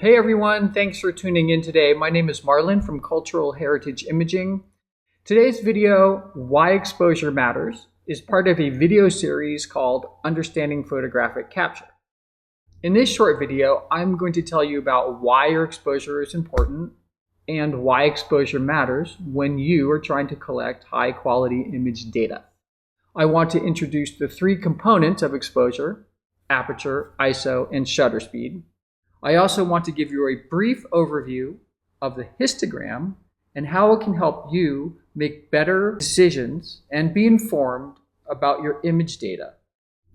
Hey everyone, thanks for tuning in today. My name is Marlon from Cultural Heritage Imaging. Today's video, Why Exposure Matters, is part of a video series called Understanding Photographic Capture. In this short video, I'm going to tell you about why your exposure is important and why exposure matters when you are trying to collect high quality image data. I want to introduce the three components of exposure: aperture, ISO, and shutter speed. I also want to give you a brief overview of the histogram and how it can help you make better decisions and be informed about your image data.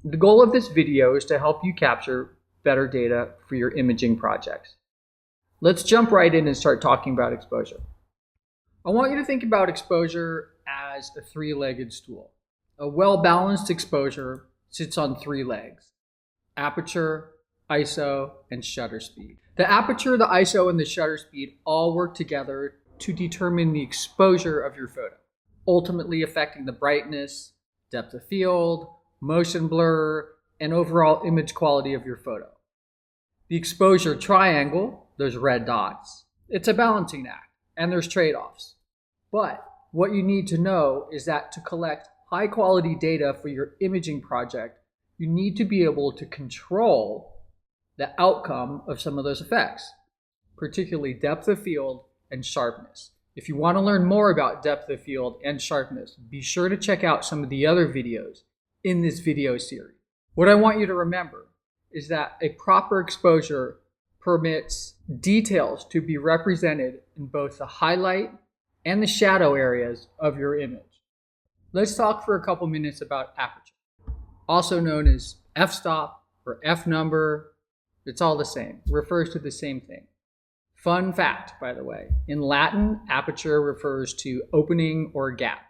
The goal of this video is to help you capture better data for your imaging projects. Let's jump right in and start talking about exposure. I want you to think about exposure as a three-legged stool. A well-balanced exposure sits on three legs: aperture, ISO, and shutter speed. The aperture, the ISO, and the shutter speed all work together to determine the exposure of your photo, ultimately affecting the brightness, depth of field, motion blur, and overall image quality of your photo. The exposure triangle, those red dots, it's a balancing act, and there's trade-offs. But what you need to know is that to collect high-quality data for your imaging project, you need to be able to control the outcome of some of those effects, particularly depth of field and sharpness. If you want to learn more about depth of field and sharpness, be sure to check out some of the other videos in this video series. What I want you to remember is that a proper exposure permits details to be represented in both the highlight and the shadow areas of your image. Let's talk for a couple minutes about aperture, also known as f-stop or f-number. It's all the same, refers to the same thing. Fun fact, by the way, in Latin, aperture refers to opening or gap.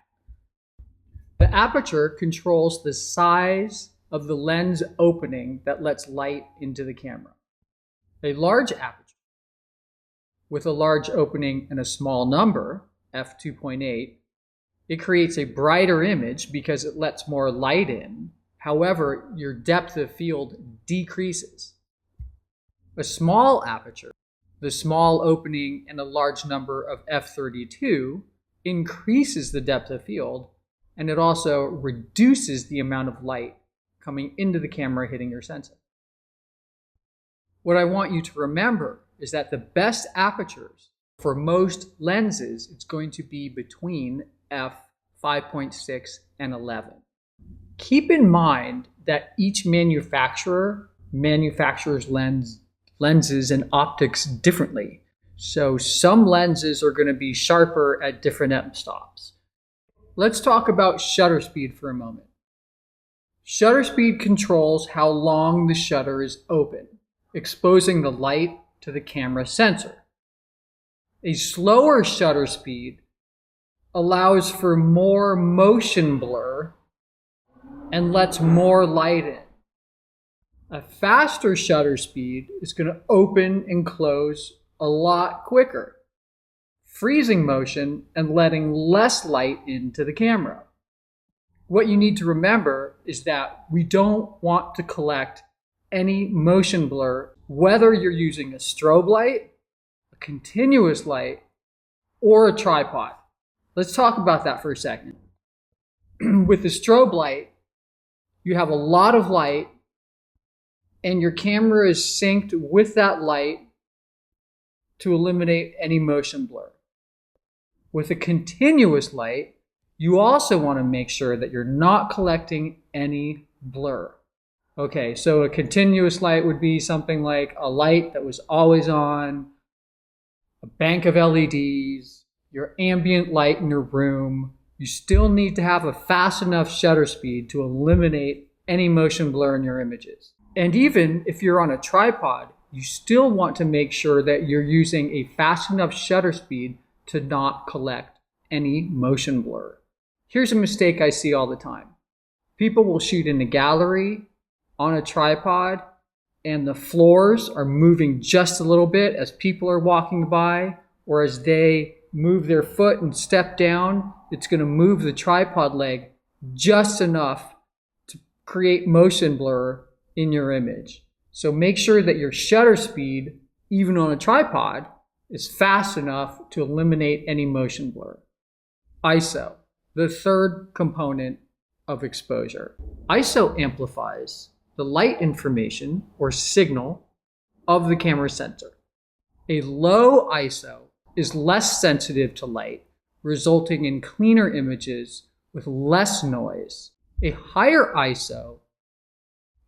The aperture controls the size of the lens opening that lets light into the camera. A large aperture with a large opening and a small number, f2.8, it creates a brighter image because it lets more light in. However, your depth of field decreases. A small aperture, the small opening and a large number of f32, increases the depth of field, and it also reduces the amount of light coming into the camera hitting your sensor. What I want you to remember is that the best apertures for most lenses, it's going to be between f5.6 and 11. Keep in mind that each manufacturer manufactures lenses and optics differently. So some lenses are going to be sharper at different f-stops. Let's talk about shutter speed for a moment. Shutter speed controls how long the shutter is open, exposing the light to the camera sensor. A slower shutter speed allows for more motion blur and lets more light in. A faster shutter speed is going to open and close a lot quicker, freezing motion and letting less light into the camera. What you need to remember is that we don't want to collect any motion blur, whether you're using a strobe light, a continuous light, or a tripod. Let's talk about that for a second. With the strobe light, you have a lot of light, and your camera is synced with that light to eliminate any motion blur. With a continuous light, you also want to make sure that you're not collecting any blur. Okay, so a continuous light would be something like a light that was always on, a bank of LEDs, your ambient light in your room. You still need to have a fast enough shutter speed to eliminate any motion blur in your images. And even if you're on a tripod, you still want to make sure that you're using a fast enough shutter speed to not collect any motion blur. Here's a mistake I see all the time. People will shoot in a gallery on a tripod and the floors are moving just a little bit as people are walking by, or as they move their foot and step down, it's going to move the tripod leg just enough to create motion blur in your image. So make sure that your shutter speed even on a tripod, is fast enough to eliminate any motion blur. ISO, the third component of exposure. ISO amplifies the light information or signal of the camera sensor. A low ISO is less sensitive to light, resulting in cleaner images with less noise. A higher ISO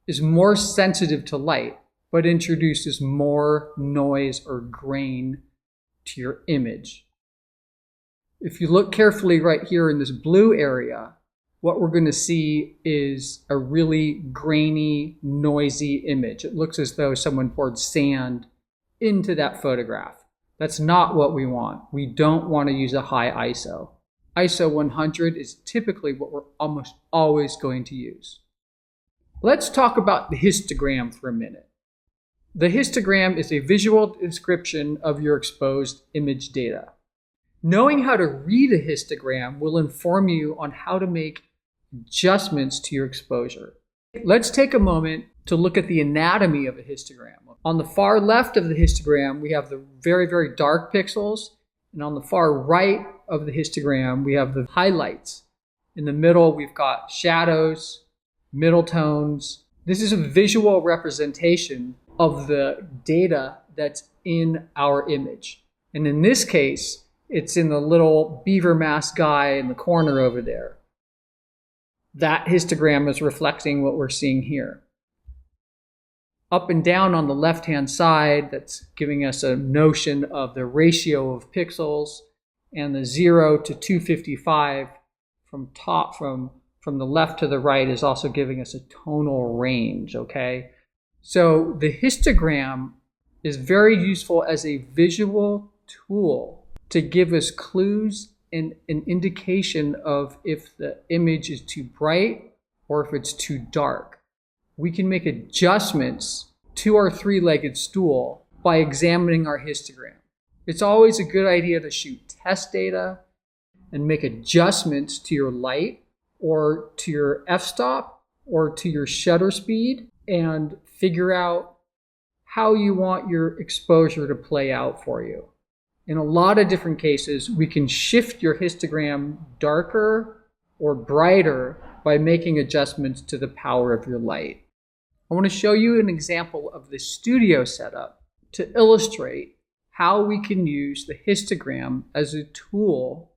is more sensitive to light, but introduces more noise or grain to your image. If you look carefully right here in this blue area, what we're going to see is a really grainy, noisy image. It looks as though someone poured sand into that photograph. That's not what we want. We don't want to use a high ISO. ISO 100 is typically what we're almost always going to use. Let's talk about the histogram for a minute. The histogram is a visual description of your exposed image data. Knowing how to read a histogram will inform you on how to make adjustments to your exposure. Let's take a moment to look at the anatomy of a histogram. On the far left of the histogram, we have the very, very dark pixels, and on the far right of the histogram, we have the highlights. In the middle, we've got shadows, middle tones. This is a visual representation of the data that's in our image. And in this case, it's in the little beaver mask guy in the corner over there. That histogram is reflecting what we're seeing here. Up and down on the left-hand side, that's giving us a notion of the ratio of pixels, and the 0 to 255 from the left to the right is also giving us a tonal range, okay? So the histogram is very useful as a visual tool to give us clues and an indication of if the image is too bright or if it's too dark. We can make adjustments to our three-legged stool by examining our histogram. It's always a good idea to shoot test data and make adjustments to your light or to your f-stop or to your shutter speed and figure out how you want your exposure to play out for you. In a lot of different cases, we can shift your histogram darker or brighter by making adjustments to the power of your light. I want to show you an example of the studio setup to illustrate how we can use the histogram as a tool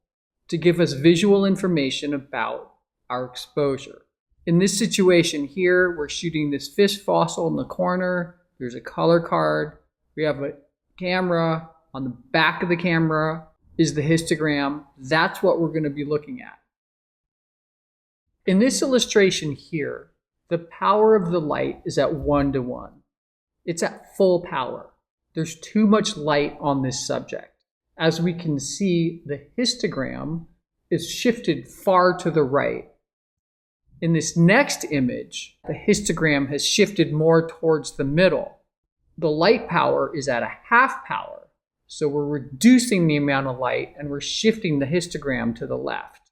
to give us visual information about our exposure. In this situation here, we're shooting this fish fossil in the corner. There's a color card. We have a camera. On the back of the camera is the histogram. That's what we're going to be looking at. In this illustration here, the power of the light is at 1:1. It's at full power. There's too much light on this subject. As we can see, the histogram is shifted far to the right. In this next image, the histogram has shifted more towards the middle. The light power is at a half power. So we're reducing the amount of light and we're shifting the histogram to the left.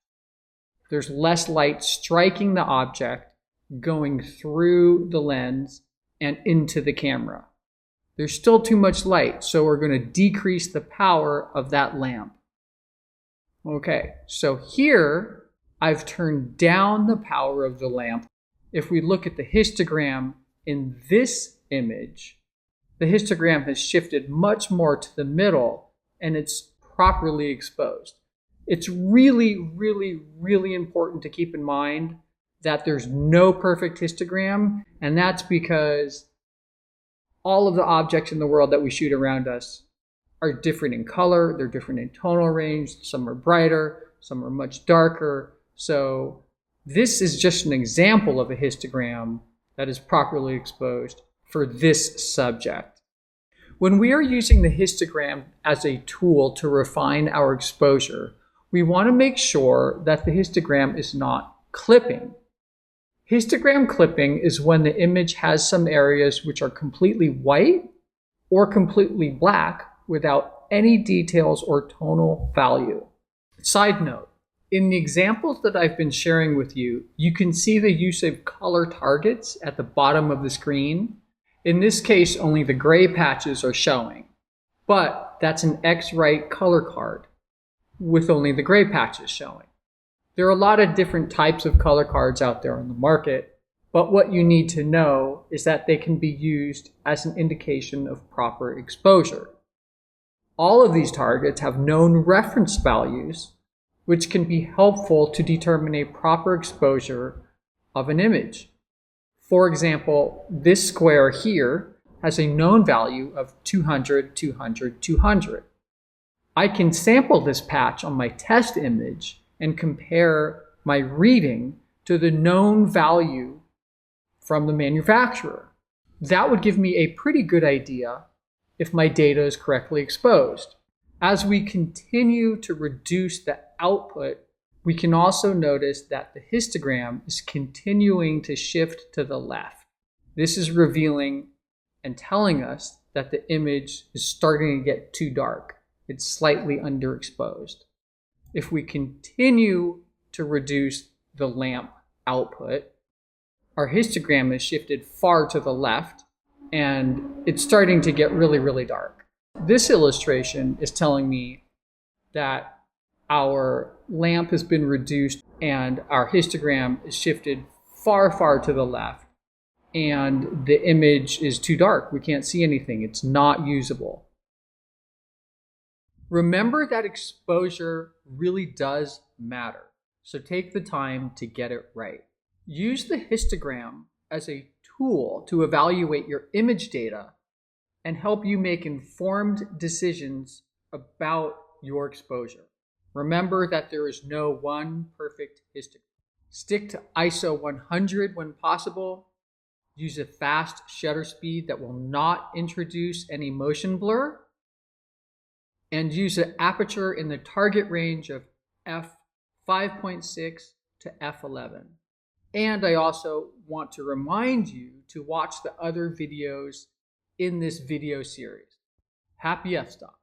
There's less light striking the object, going through the lens and into the camera. There's still too much light, so we're going to decrease the power of that lamp. Okay, so here I've turned down the power of the lamp. If we look at the histogram in this image, the histogram has shifted much more to the middle and it's properly exposed. It's really, really, really important to keep in mind that there's no perfect histogram, and that's because all of the objects in the world that we shoot around us are different in color, they're different in tonal range, some are brighter, some are much darker. So this is just an example of a histogram that is properly exposed for this subject. When we are using the histogram as a tool to refine our exposure, we want to make sure that the histogram is not clipping. Histogram clipping is when the image has some areas which are completely white or completely black without any details or tonal value. Side note, in the examples that I've been sharing with you, you can see the use of color targets at the bottom of the screen. In this case, only the gray patches are showing, but that's an X-Rite color card with only the gray patches showing. There are a lot of different types of color cards out there on the market, but what you need to know is that they can be used as an indication of proper exposure. All of these targets have known reference values, which can be helpful to determine a proper exposure of an image. For example, this square here has a known value of 200, 200, 200. I can sample this patch on my test image and compare my reading to the known value from the manufacturer. That would give me a pretty good idea if my data is correctly exposed. As we continue to reduce the output, we can also notice that the histogram is continuing to shift to the left. This is revealing and telling us that the image is starting to get too dark. It's slightly underexposed. If we continue to reduce the lamp output, our histogram is shifted far to the left and it's starting to get really, really dark. This illustration is telling me that our lamp has been reduced and our histogram is shifted far, far to the left, and the image is too dark. We can't see anything. It's not usable. Remember that exposure really does matter, so take the time to get it right. Use the histogram as a tool to evaluate your image data and help you make informed decisions about your exposure. Remember that there is no one perfect histogram. Stick to ISO 100 when possible. Use a fast shutter speed that will not introduce any motion blur. And use an aperture in the target range of f5.6 to f11. And I also want to remind you to watch the other videos in this video series. Happy f-stop.